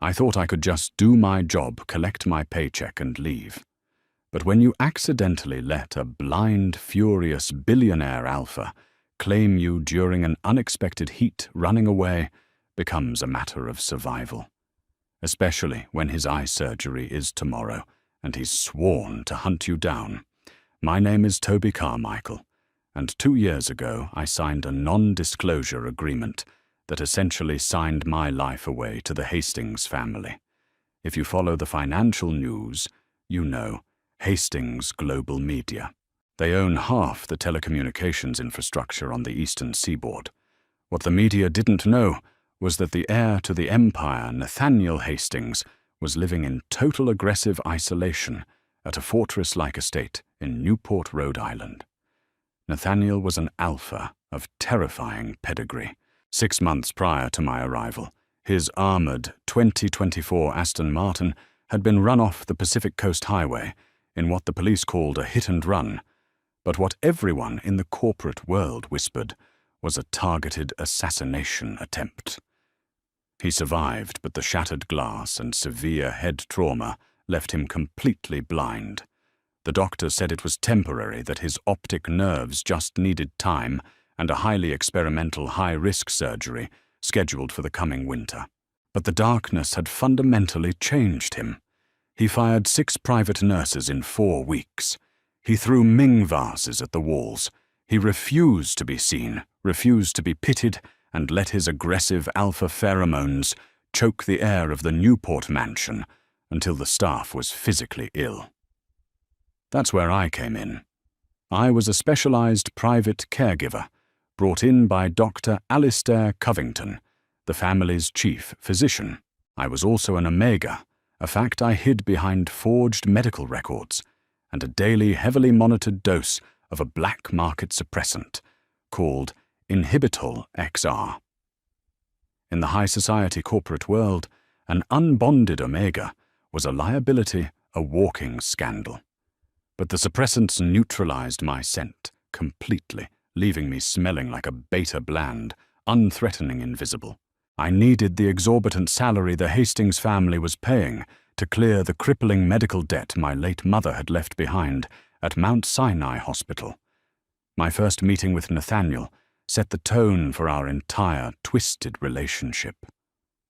I thought I could just do my job, collect my paycheck, and leave. But when you accidentally let a blind, furious billionaire alpha claim you during an unexpected heat, running away becomes a matter of survival. Especially when his eye surgery is tomorrow, and he's sworn to hunt you down. My name is Toby Carmichael, and 2 years ago I signed a non-disclosure agreement that essentially signed my life away to the Hastings family. If you follow the financial news, you know Hastings Global Media. They own half the telecommunications infrastructure on the eastern seaboard. What the media didn't know was that the heir to the empire, Nathaniel Hastings, was living in total aggressive isolation at a fortress-like estate in Newport, Rhode Island. Nathaniel was an alpha of terrifying pedigree. 6 months prior to my arrival, his armored 2024 Aston Martin had been run off the Pacific Coast Highway in what the police called a hit-and-run, but what everyone in the corporate world whispered was a targeted assassination attempt. He survived, but the shattered glass and severe head trauma left him completely blind. The doctor said it was temporary, that his optic nerves just needed time and a highly experimental high-risk surgery scheduled for the coming winter. But the darkness had fundamentally changed him. He fired 6 private nurses in 4 weeks. He threw Ming vases at the walls. He refused to be seen, refused to be pitied, and let his aggressive alpha pheromones choke the air of the Newport mansion until the staff was physically ill. That's where I came in. I was a specialized private caregiver, brought in by Dr. Alistair Covington, the family's chief physician. I was also an Omega, a fact I hid behind forged medical records, and a daily heavily monitored dose of a black market suppressant called inhibitol XR. In the high society corporate world, an unbonded Omega was a liability, a walking scandal. But the suppressants neutralized my scent completely, leaving me smelling like a beta bland, unthreatening invisible. I needed the exorbitant salary the Hastings family was paying to clear the crippling medical debt my late mother had left behind at Mount Sinai Hospital. My first meeting with Nathaniel set the tone for our entire twisted relationship.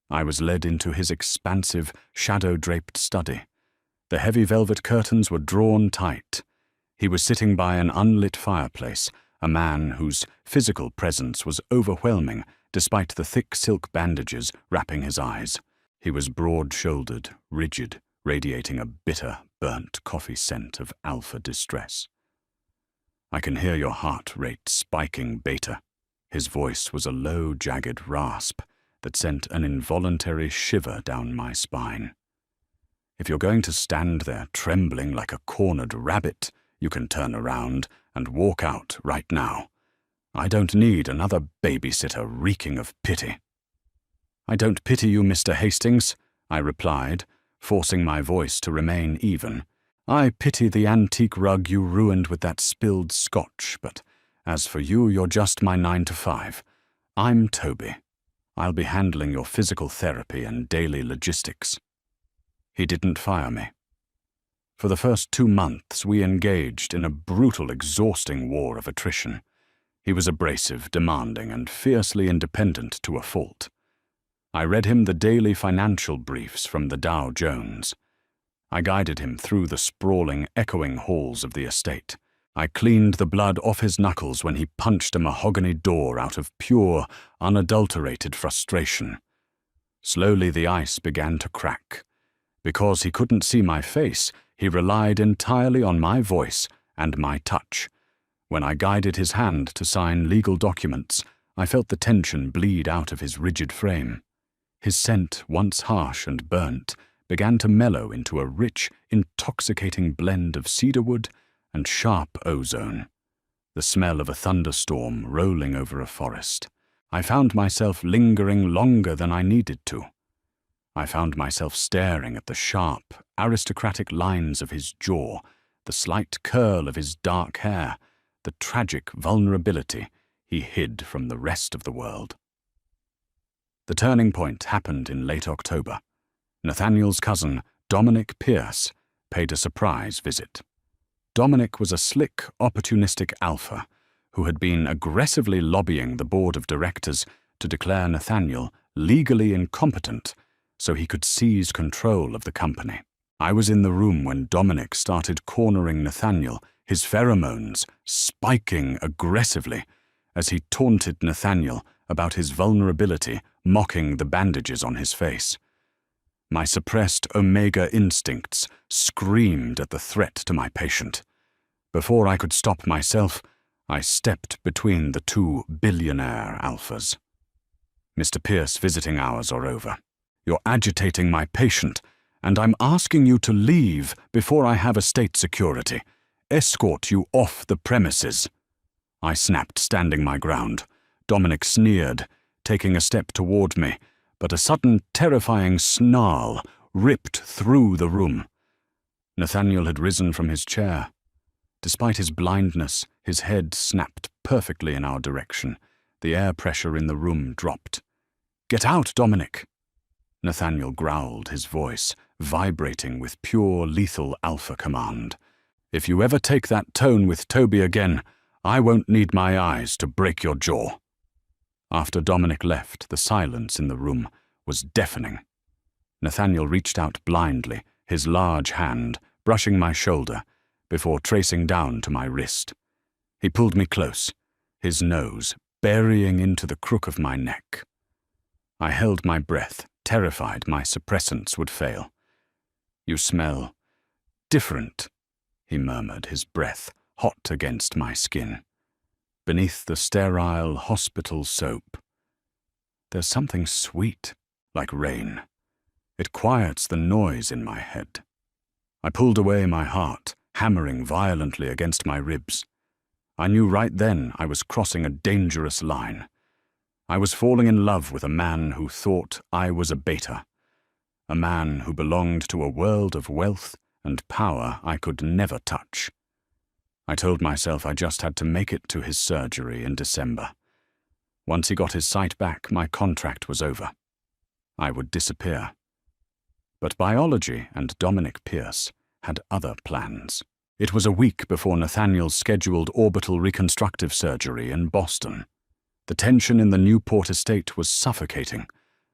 I was led into his expansive, shadow-draped study. The heavy velvet curtains were drawn tight. He was sitting by an unlit fireplace, a man whose physical presence was overwhelming despite the thick silk bandages wrapping his eyes. He was broad-shouldered, rigid, radiating a bitter, burnt coffee scent of alpha distress. "I can hear your heart rate spiking, Beta." His voice was a low, jagged rasp that sent an involuntary shiver down my spine. "If you're going to stand there trembling like a cornered rabbit, you can turn around and walk out right now. I don't need another babysitter reeking of pity." "I don't pity you, Mr. Hastings," I replied, forcing my voice to remain even. "I pity the antique rug you ruined with that spilled scotch, but as for you, you're just my 9 to 5. I'm Toby. I'll be handling your physical therapy and daily logistics." He didn't fire me. For the first 2 months, we engaged in a brutal, exhausting war of attrition. He was abrasive, demanding, and fiercely independent to a fault. I read him the daily financial briefs from the Dow Jones. I guided him through the sprawling, echoing halls of the estate. I cleaned the blood off his knuckles when he punched a mahogany door out of pure, unadulterated frustration. Slowly the ice began to crack. Because he couldn't see my face, he relied entirely on my voice and my touch. When I guided his hand to sign legal documents, I felt the tension bleed out of his rigid frame. His scent, once harsh and burnt, began to mellow into a rich, intoxicating blend of cedarwood and sharp ozone, the smell of a thunderstorm rolling over a forest. I found myself lingering longer than I needed to. I found myself staring at the sharp, aristocratic lines of his jaw, the slight curl of his dark hair, the tragic vulnerability he hid from the rest of the world. The turning point happened in late October. Nathaniel's cousin, Dominic Pierce, paid a surprise visit. Dominic was a slick, opportunistic alpha who had been aggressively lobbying the board of directors to declare Nathaniel legally incompetent so he could seize control of the company. I was in the room when Dominic started cornering Nathaniel, his pheromones spiking aggressively as he taunted Nathaniel about his vulnerability, mocking the bandages on his face. My suppressed Omega instincts screamed at the threat to my patient. Before I could stop myself, I stepped between the two billionaire alphas. "Mr. Pierce, visiting hours are over. You're agitating my patient, and I'm asking you to leave before I have estate security. Escort you off the premises." I snapped, standing my ground. Dominic sneered, taking a step toward me, but a sudden terrifying snarl ripped through the room. Nathaniel had risen from his chair. Despite his blindness, his head snapped perfectly in our direction. The air pressure in the room dropped. "Get out, Dominic!" Nathaniel growled, his voice vibrating with pure lethal alpha command. "If you ever take that tone with Toby again, I won't need my eyes to break your jaw." After Dominic left, the silence in the room was deafening. Nathaniel reached out blindly, his large hand brushing my shoulder, before tracing down to my wrist. He pulled me close, his nose burying into the crook of my neck. I held my breath, terrified my suppressants would fail. "You smell different," he murmured, his breath hot against my skin. Beneath the sterile hospital soap, there's something sweet, like rain. It quiets the noise in my head. I pulled away, my heart hammering violently against my ribs. I knew right then I was crossing a dangerous line. I was falling in love with a man who thought I was a beta, a man who belonged to a world of wealth and power I could never touch. I told myself I just had to make it to his surgery in December. Once he got his sight back, my contract was over. I would disappear. But biology and Dominic Pierce had other plans. It was a week before Nathaniel's scheduled orbital reconstructive surgery in Boston. The tension in the Newport estate was suffocating.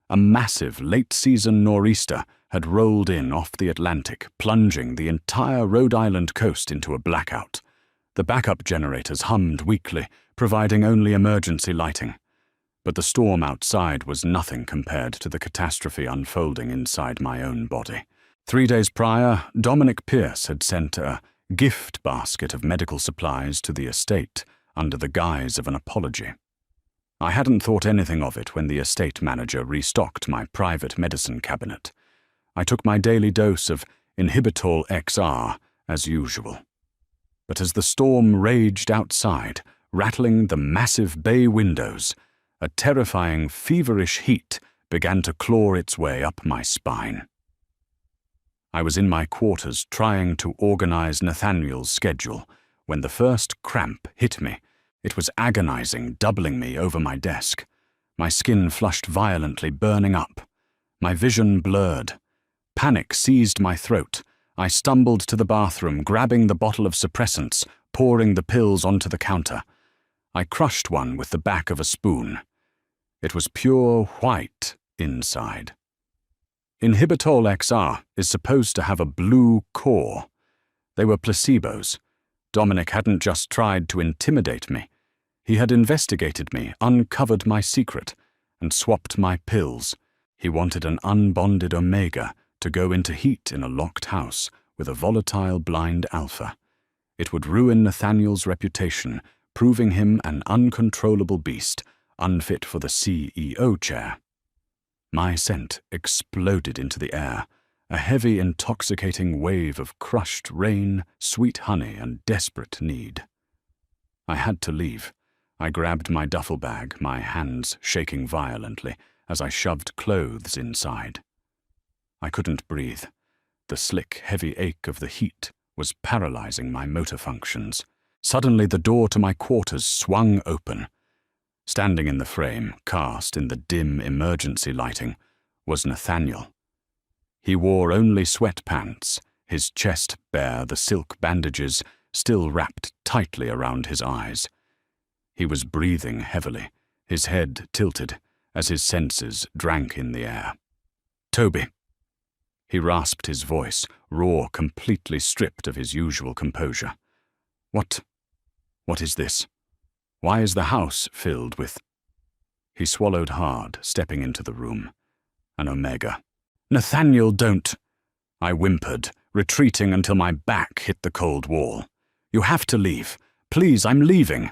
A massive late-season nor'easter had rolled in off the Atlantic, plunging the entire Rhode Island coast into a blackout. The backup generators hummed weakly, providing only emergency lighting. But the storm outside was nothing compared to the catastrophe unfolding inside my own body. 3 days prior, Dominic Pierce had sent a gift basket of medical supplies to the estate under the guise of an apology. I hadn't thought anything of it when the estate manager restocked my private medicine cabinet. I took my daily dose of inhibitol XR as usual. But as the storm raged outside, rattling the massive bay windows, a terrifying, feverish heat began to claw its way up my spine. I was in my quarters trying to organize Nathaniel's schedule when the first cramp hit me. It was agonizing, doubling me over my desk. My skin flushed violently, burning up. My vision blurred. Panic seized my throat. I stumbled to the bathroom, grabbing the bottle of suppressants, pouring the pills onto the counter. I crushed one with the back of a spoon. It was pure white inside. Inhibitol XR is supposed to have a blue core. They were placebos. Dominic hadn't just tried to intimidate me. He had investigated me, uncovered my secret, and swapped my pills. He wanted an unbonded Omega to go into heat in a locked house with a volatile blind alpha. It would ruin Nathaniel's reputation, proving him an uncontrollable beast, unfit for the CEO chair. My scent exploded into the air, a heavy, intoxicating wave of crushed rain, sweet honey, and desperate need. I had to leave. I grabbed my duffel bag, my hands shaking violently as I shoved clothes inside. I couldn't breathe. The slick, heavy ache of the heat was paralyzing my motor functions. Suddenly, the door to my quarters swung open. Standing in the frame, cast in the dim emergency lighting, was Nathaniel. He wore only sweatpants, his chest bare, the silk bandages still wrapped tightly around his eyes. He was breathing heavily, his head tilted, as his senses drank in the air. "Toby." He rasped his voice, raw, completely stripped of his usual composure. What is this? Why is the house filled with—" He swallowed hard, stepping into the room. An Omega. "Nathaniel, don't—" I whimpered, retreating until my back hit the cold wall. "You have to leave. Please, I'm leaving."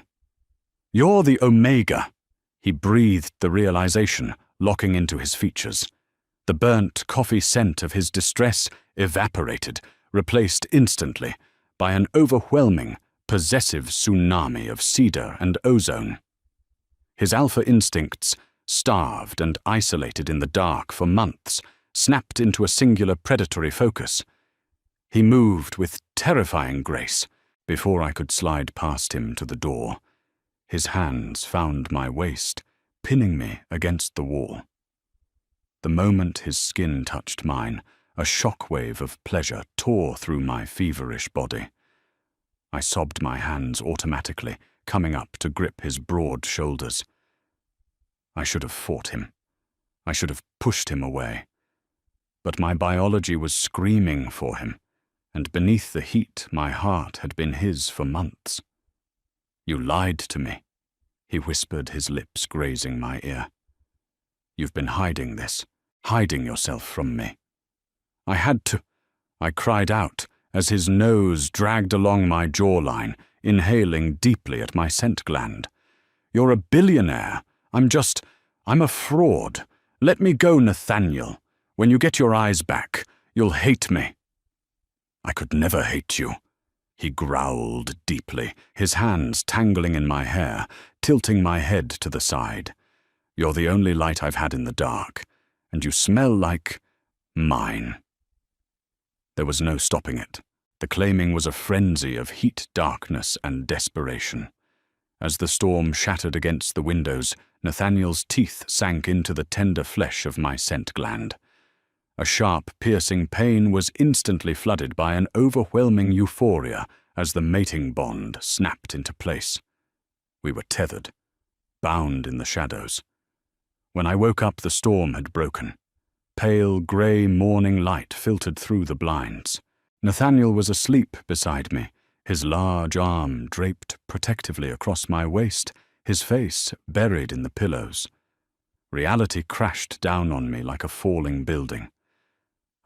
"You're the Omega." He breathed the realization, locking into his features. The burnt coffee scent of his distress evaporated, replaced instantly by an overwhelming, possessive tsunami of cedar and ozone. His alpha instincts, starved and isolated in the dark for months, snapped into a singular predatory focus. He moved with terrifying grace before I could slide past him to the door. His hands found my waist, pinning me against the wall. The moment his skin touched mine, a shockwave of pleasure tore through my feverish body. I sobbed my hands automatically, coming up to grip his broad shoulders. I should have fought him. I should have pushed him away. But my biology was screaming for him, and beneath the heat my heart had been his for months. "You lied to me," he whispered, his lips grazing my ear. "You've been hiding this, hiding yourself from me." "I had to," I cried out as his nose dragged along my jawline, inhaling deeply at my scent gland. "You're a billionaire. I'm a fraud. Let me go, Nathaniel. When you get your eyes back, you'll hate me." "I could never hate you," he growled deeply, his hands tangling in my hair, tilting my head to the side. "You're the only light I've had in the dark, and you smell like mine." There was no stopping it. The claiming was a frenzy of heat, darkness, and desperation. As the storm shattered against the windows, Nathaniel's teeth sank into the tender flesh of my scent gland. A sharp, piercing pain was instantly flooded by an overwhelming euphoria as the mating bond snapped into place. We were tethered, bound in the shadows. When I woke up, the storm had broken. Pale, grey morning light filtered through the blinds. Nathaniel was asleep beside me, his large arm draped protectively across my waist, his face buried in the pillows. Reality crashed down on me like a falling building.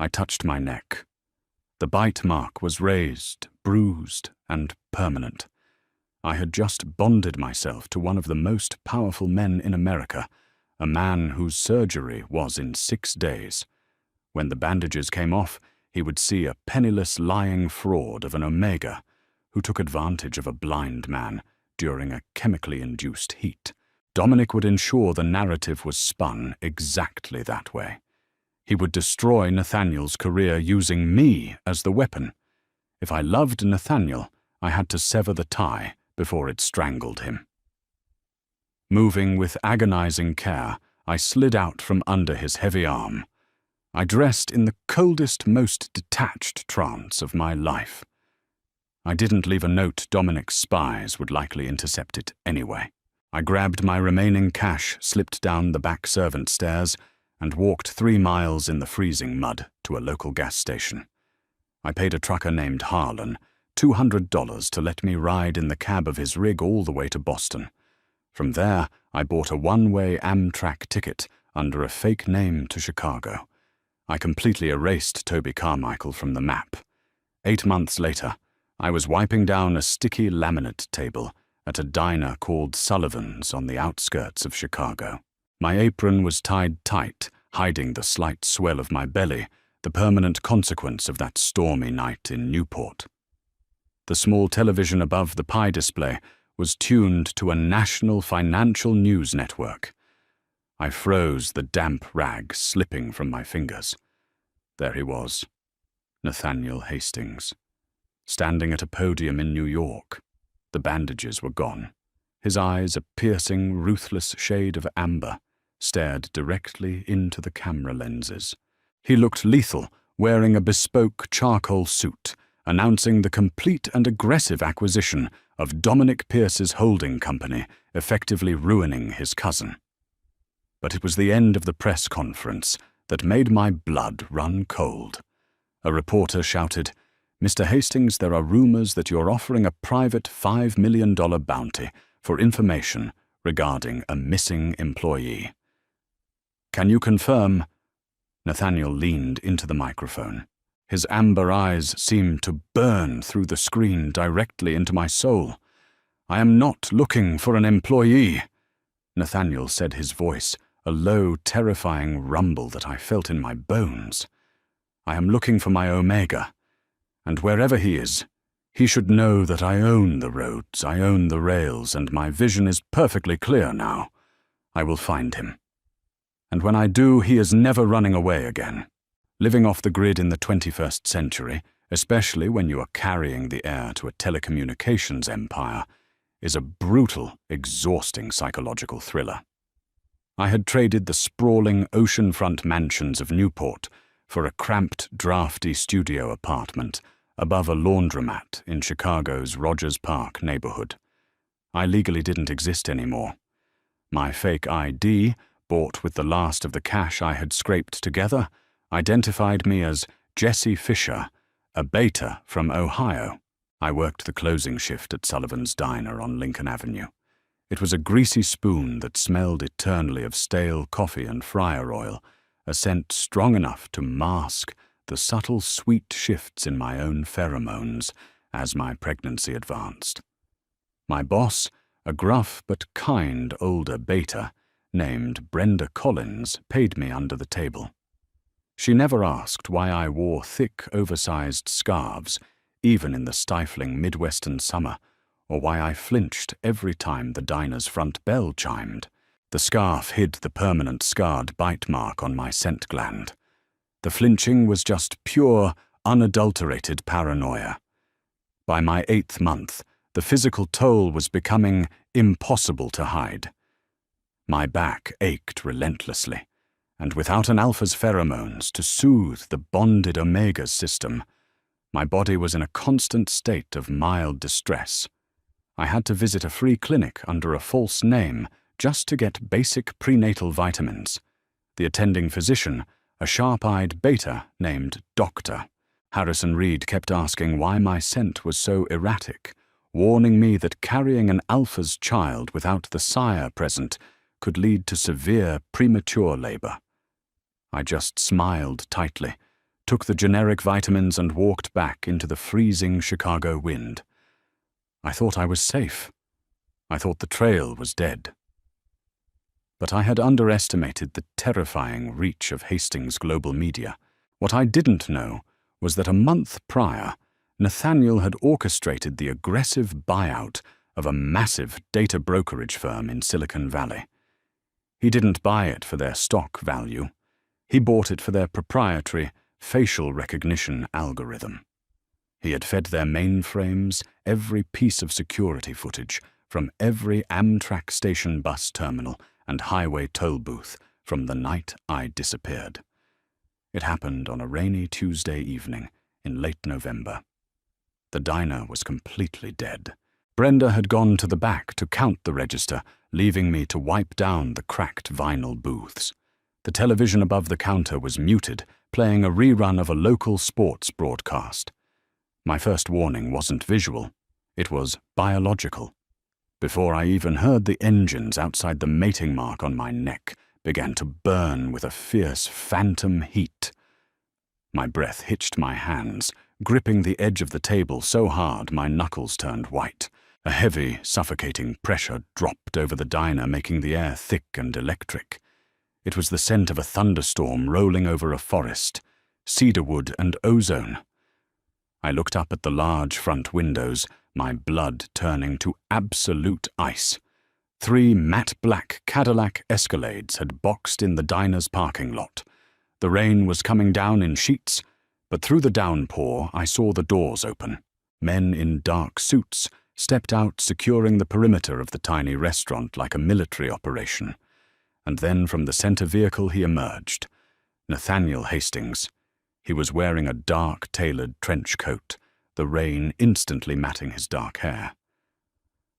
I touched my neck. The bite mark was raised, bruised, and permanent. I had just bonded myself to one of the most powerful men in America, a man whose surgery was in 6 days. When the bandages came off, he would see a penniless lying fraud of an Omega who took advantage of a blind man during a chemically induced heat. Dominic would ensure the narrative was spun exactly that way. He would destroy Nathaniel's career using me as the weapon. If I loved Nathaniel, I had to sever the tie before it strangled him. Moving with agonizing care, I slid out from under his heavy arm. I dressed in the coldest, most detached trance of my life. I didn't leave a note Dominic's spies would likely intercept it anyway. I grabbed my remaining cash, slipped down the back servant stairs, and walked 3 miles in the freezing mud to a local gas station. I paid a trucker named Harlan $200 to let me ride in the cab of his rig all the way to Boston. From there, I bought a one-way Amtrak ticket under a fake name to Chicago. I completely erased Toby Carmichael from the map. 8 months later, I was wiping down a sticky laminate table at a diner called Sullivan's on the outskirts of Chicago. My apron was tied tight, hiding the slight swell of my belly, the permanent consequence of that stormy night in Newport. The small television above the pie display was tuned to a national financial news network. I froze, the damp rag slipping from my fingers. There he was, Nathaniel Hastings, standing at a podium in New York. The bandages were gone. His eyes, a piercing, ruthless shade of amber, stared directly into the camera lenses. He looked lethal, wearing a bespoke charcoal suit, announcing the complete and aggressive acquisition of Dominic Pierce's holding company, effectively ruining his cousin. But it was the end of the press conference that made my blood run cold. A reporter shouted, "Mr. Hastings, there are rumors that you're offering a private $5 million bounty for information regarding a missing employee. Can you confirm?" Nathaniel leaned into the microphone. His amber eyes seemed to burn through the screen directly into my soul. "I am not looking for an employee," Nathaniel said, his voice a low, terrifying rumble that I felt in my bones. "I am looking for my Omega, and wherever he is, he should know that I own the roads, I own the rails, and my vision is perfectly clear now. I will find him. And when I do, he is never running away again. Living off the grid in the 21st century, especially when you are carrying the heir to a telecommunications empire, is a brutal, exhausting psychological thriller." I had traded the sprawling oceanfront mansions of Newport for a cramped, drafty studio apartment above a laundromat in Chicago's Rogers Park neighborhood. I legally didn't exist anymore. My fake ID, bought with the last of the cash I had scraped together, identified me as Jesse Fisher, a beta from Ohio. I worked the closing shift at Sullivan's Diner on Lincoln Avenue. It was a greasy spoon that smelled eternally of stale coffee and fryer oil, a scent strong enough to mask the subtle sweet shifts in my own pheromones as my pregnancy advanced. My boss, a gruff but kind older beta named Brenda Collins, paid me under the table. She never asked why I wore thick, oversized scarves, even in the stifling Midwestern summer, or why I flinched every time the diner's front bell chimed. The scarf hid the permanent scarred bite mark on my scent gland. The flinching was just pure, unadulterated paranoia. By my 8th month, the physical toll was becoming impossible to hide. My back ached relentlessly, and without an alpha's pheromones to soothe the bonded Omega's system, my body was in a constant state of mild distress. I had to visit a free clinic under a false name just to get basic prenatal vitamins. The attending physician, a sharp-eyed beta named Doctor. Harrison Reed kept asking why my scent was so erratic, warning me that carrying an alpha's child without the sire present could lead to severe premature labor. I just smiled tightly, took the generic vitamins and walked back into the freezing Chicago wind. I thought I was safe. I thought the trail was dead. But I had underestimated the terrifying reach of Hastings' global media. What I didn't know was that a month prior, Nathaniel had orchestrated the aggressive buyout of a massive data brokerage firm in Silicon Valley. He didn't buy it for their stock value. He bought it for their proprietary facial recognition algorithm. He had fed their mainframes every piece of security footage from every Amtrak station bus terminal and highway toll booth from the night I disappeared. It happened on a rainy Tuesday evening in late November. The diner was completely dead. Brenda had gone to the back to count the register, leaving me to wipe down the cracked vinyl booths. The television above the counter was muted, playing a rerun of a local sports broadcast. My first warning wasn't visual, it was biological. Before I even heard the engines outside the mating mark on my neck began to burn with a fierce phantom heat. My breath hitched my hands, gripping the edge of the table so hard my knuckles turned white. A heavy, suffocating pressure dropped over the diner, making the air thick and electric. It was the scent of a thunderstorm rolling over a forest, cedarwood and ozone. I looked up at the large front windows, my blood turning to absolute ice. 3 matte black Cadillac Escalades had boxed in the diner's parking lot. The rain was coming down in sheets, but through the downpour I saw the doors open. Men in dark suits stepped out, securing the perimeter of the tiny restaurant like a military operation. And then from the center vehicle he emerged, Nathaniel Hastings, He was wearing a dark tailored trench coat, the rain instantly matting his dark hair.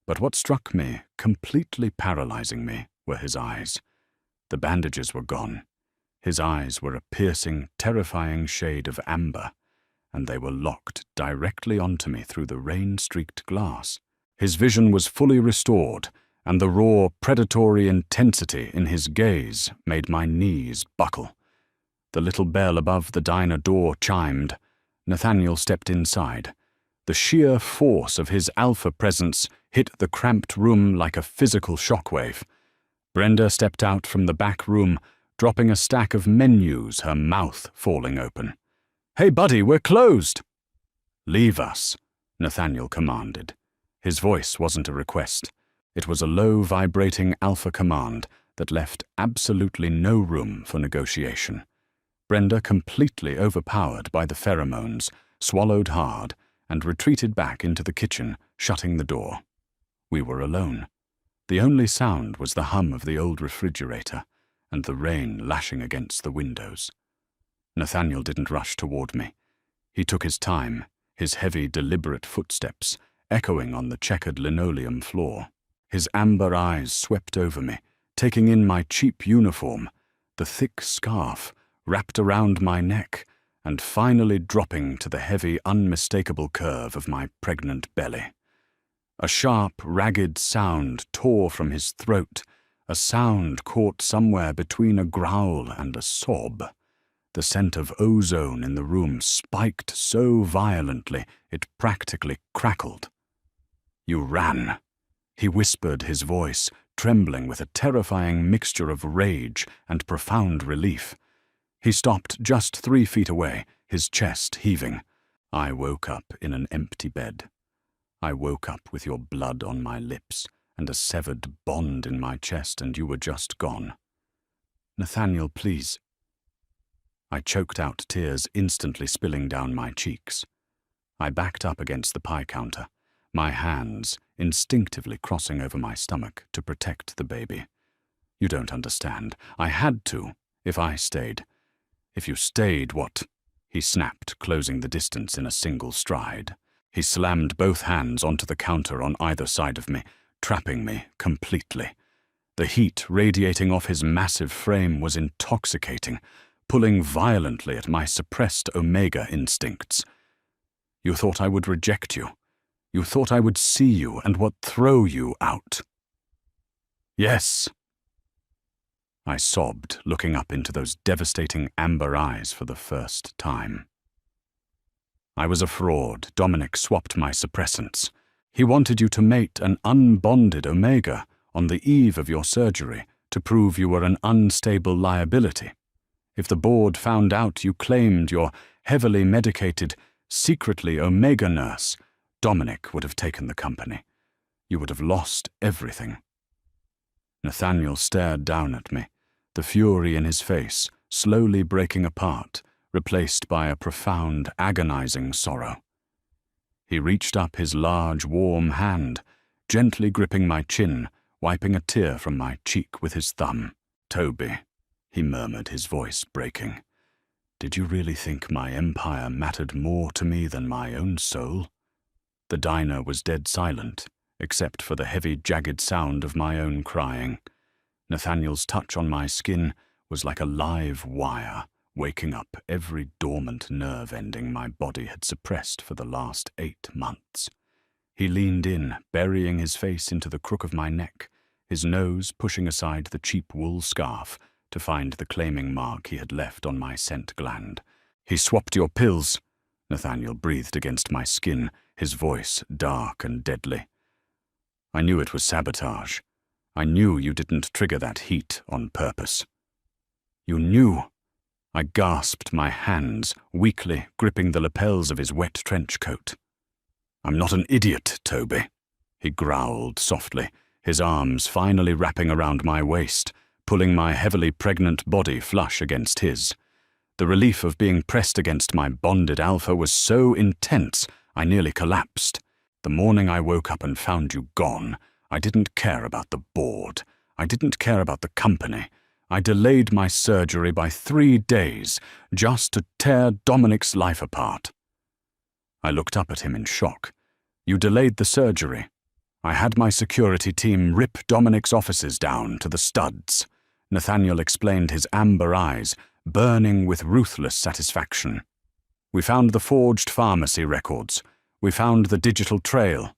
But what struck me, completely paralyzing me, were his eyes. The bandages were gone. His eyes were a piercing, terrifying shade of amber, and they were locked directly onto me through the rain-streaked glass. His vision was fully restored, and the raw, predatory intensity in his gaze made my knees buckle. The little bell above the diner door chimed. Nathaniel stepped inside. The sheer force of his alpha presence hit the cramped room like a physical shockwave. Brenda stepped out from the back room, dropping a stack of menus, her mouth falling open. "Hey, buddy, we're closed!" "Leave us," Nathaniel commanded. His voice wasn't a request. It was a low, vibrating alpha command that left absolutely no room for negotiation. Brenda, completely overpowered by the pheromones, swallowed hard and retreated back into the kitchen, shutting the door. We were alone. The only sound was the hum of the old refrigerator and the rain lashing against the windows. Nathaniel didn't rush toward me. He took his time, his heavy, deliberate footsteps echoing on the checkered linoleum floor. His amber eyes swept over me, taking in my cheap uniform, the thick scarf wrapped around my neck, and finally dropping to the heavy, unmistakable curve of my pregnant belly. A sharp, ragged sound tore from his throat, a sound caught somewhere between a growl and a sob. The scent of ozone in the room spiked so violently it practically crackled. "You ran," he whispered, his voice trembling with a terrifying mixture of rage and profound relief. He stopped just 3 feet away, his chest heaving. I woke up in an empty bed. I woke up with your blood on my lips and a severed bond in my chest, and you were just gone. "Nathaniel, please." I choked out tears instantly spilling down my cheeks. I backed up against the pie counter, my hands instinctively crossing over my stomach to protect the baby. "You don't understand. I had to, if I stayed. If you stayed, what?" he snapped, closing the distance in a single stride. He slammed both hands onto the counter on either side of me, trapping me completely. The heat radiating off his massive frame was intoxicating, pulling violently at my suppressed Omega instincts. "You thought I would reject you. You thought I would see you and what throw you out." "Yes," I sobbed, looking up into those devastating amber eyes for the first time. "I was a fraud. Dominic swapped my suppressants. He wanted you to mate an unbonded Omega on the eve of your surgery to prove you were an unstable liability. If the board found out you claimed your heavily medicated, secretly Omega nurse, Dominic would have taken the company. You would have lost everything." Nathaniel stared down at me, the fury in his face slowly breaking apart, replaced by a profound, agonizing sorrow. He reached up his large, warm hand, gently gripping my chin, wiping a tear from my cheek with his thumb. "Toby," he murmured, his voice breaking. "Did you really think my empire mattered more to me than my own soul?" The diner was dead silent, except for the heavy, jagged sound of my own crying. Nathaniel's touch on my skin was like a live wire, waking up every dormant nerve ending my body had suppressed for the last 8 months. He leaned in, burying his face into the crook of my neck, his nose pushing aside the cheap wool scarf to find the claiming mark he had left on my scent gland. "He swapped your pills," Nathaniel breathed against my skin, his voice dark and deadly. "I knew it was sabotage. I knew you didn't trigger that heat on purpose." "You knew?" I gasped, my hands weakly gripping the lapels of his wet trench coat. "I'm not an idiot, Toby," he growled softly, his arms finally wrapping around my waist, pulling my heavily pregnant body flush against his. The relief of being pressed against my bonded alpha was so intense I nearly collapsed. The morning I woke up and found you gone, I didn't care about the board. I didn't care about the company. I delayed my surgery by 3 days just to tear Dominic's life apart. I looked up at him in shock. You delayed the surgery. I had my security team rip Dominic's offices down to the studs. Nathaniel explained, his amber eyes burning with ruthless satisfaction. We found the forged pharmacy records. We found the digital trail.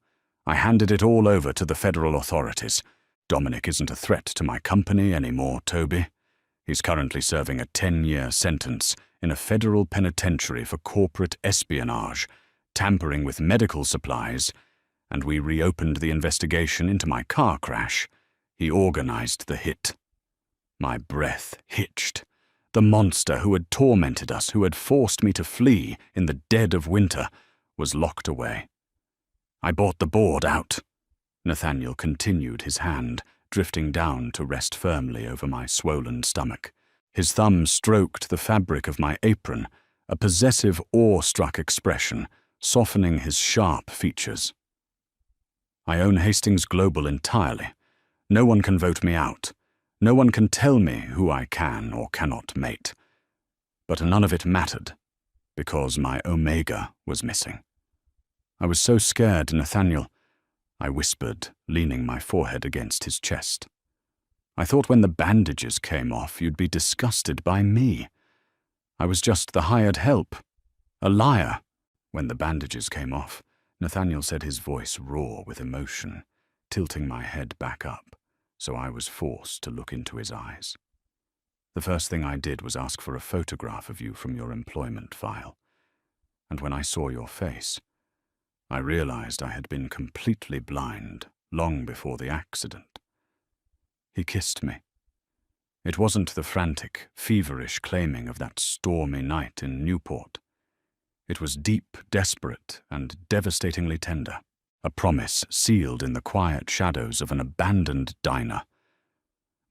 I handed it all over to the federal authorities. Dominic isn't a threat to my company anymore, Toby. He's currently serving a 10-year sentence in a federal penitentiary for corporate espionage, tampering with medical supplies, and we reopened the investigation into my car crash. He organized the hit. My breath hitched. The monster who had tormented us, who had forced me to flee in the dead of winter, was locked away. I bought the board out. Nathaniel continued, his hand drifting down to rest firmly over my swollen stomach. His thumb stroked the fabric of my apron, a possessive, awe-struck expression softening his sharp features. I own Hastings Global entirely. No one can vote me out. No one can tell me who I can or cannot mate. But none of it mattered, because my Omega was missing. I was so scared, Nathaniel, I whispered, leaning my forehead against his chest. I thought when the bandages came off, you'd be disgusted by me. I was just the hired help, a liar. When the bandages came off, Nathaniel said, his voice raw with emotion, tilting my head back up, so I was forced to look into his eyes. The first thing I did was ask for a photograph of you from your employment file, and when I saw your face, I realized I had been completely blind long before the accident. He kissed me. It wasn't the frantic, feverish claiming of that stormy night in Newport. It was deep, desperate, and devastatingly tender, a promise sealed in the quiet shadows of an abandoned diner.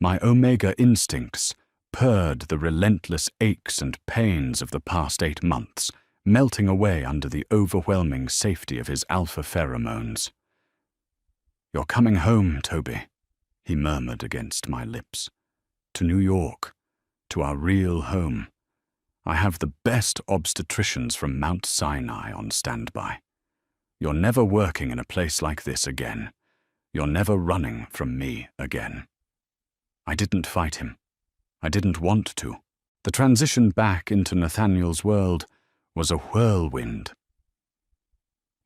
My Omega instincts purred the relentless aches and pains of the past 8 months, melting away under the overwhelming safety of his alpha pheromones. "You're coming home, Toby," he murmured against my lips. "To New York, to our real home. I have the best obstetricians from Mount Sinai on standby. You're never working in a place like this again. You're never running from me again." I didn't fight him. I didn't want to. The transition back into Nathaniel's world was a whirlwind.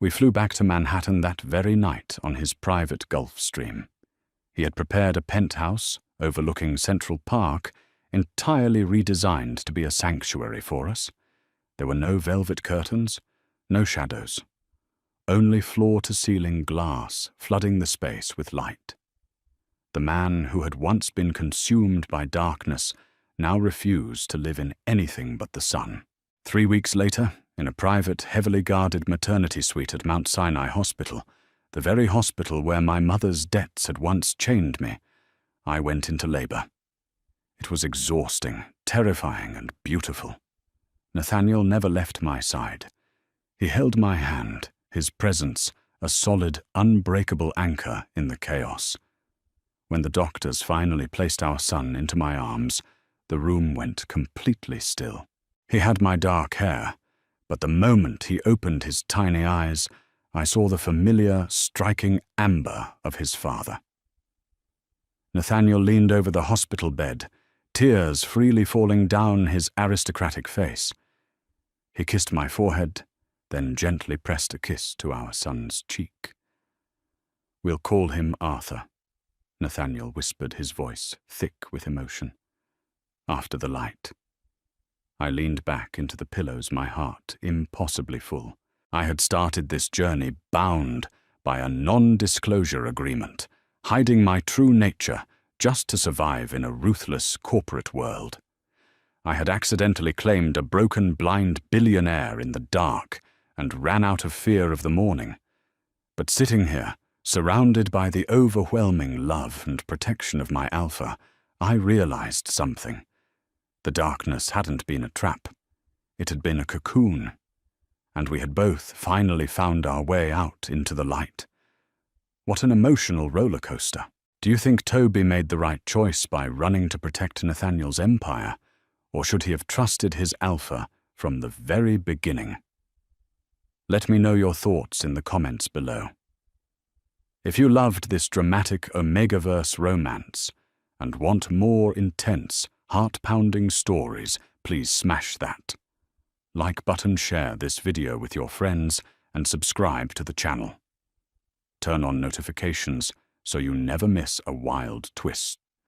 We flew back to Manhattan that very night on his private Gulf Stream. He had prepared a penthouse overlooking Central Park, entirely redesigned to be a sanctuary for us. There were no velvet curtains, no shadows, only floor-to-ceiling glass flooding the space with light. The man who had once been consumed by darkness now refused to live in anything but the sun. 3 weeks later, in a private, heavily guarded maternity suite at Mount Sinai Hospital, the very hospital where my mother's debts had once chained me, I went into labor. It was exhausting, terrifying, and beautiful. Nathaniel never left my side. He held my hand, his presence a solid, unbreakable anchor in the chaos. When the doctors finally placed our son into my arms, the room went completely still. He had my dark hair, but the moment he opened his tiny eyes, I saw the familiar, striking amber of his father. Nathaniel leaned over the hospital bed, tears freely falling down his aristocratic face. He kissed my forehead, then gently pressed a kiss to our son's cheek. "We'll call him Arthur," Nathaniel whispered, his voice thick with emotion. "After the light." I leaned back into the pillows, my heart impossibly full. I had started this journey bound by a non-disclosure agreement, hiding my true nature just to survive in a ruthless corporate world. I had accidentally claimed a broken, blind billionaire in the dark and ran out of fear of the morning. But sitting here, surrounded by the overwhelming love and protection of my alpha, I realized something. The darkness hadn't been a trap. It had been a cocoon, and we had both finally found our way out into the light. What an emotional roller coaster. Do you think Toby made the right choice by running to protect Nathaniel's empire, or should he have trusted his alpha from the very beginning? Let me know your thoughts in the comments below. If you loved this dramatic Omegaverse romance and want more intense, heart-pounding stories, please smash that like button, share this video with your friends, and subscribe to the channel. Turn on notifications so you never miss a wild twist.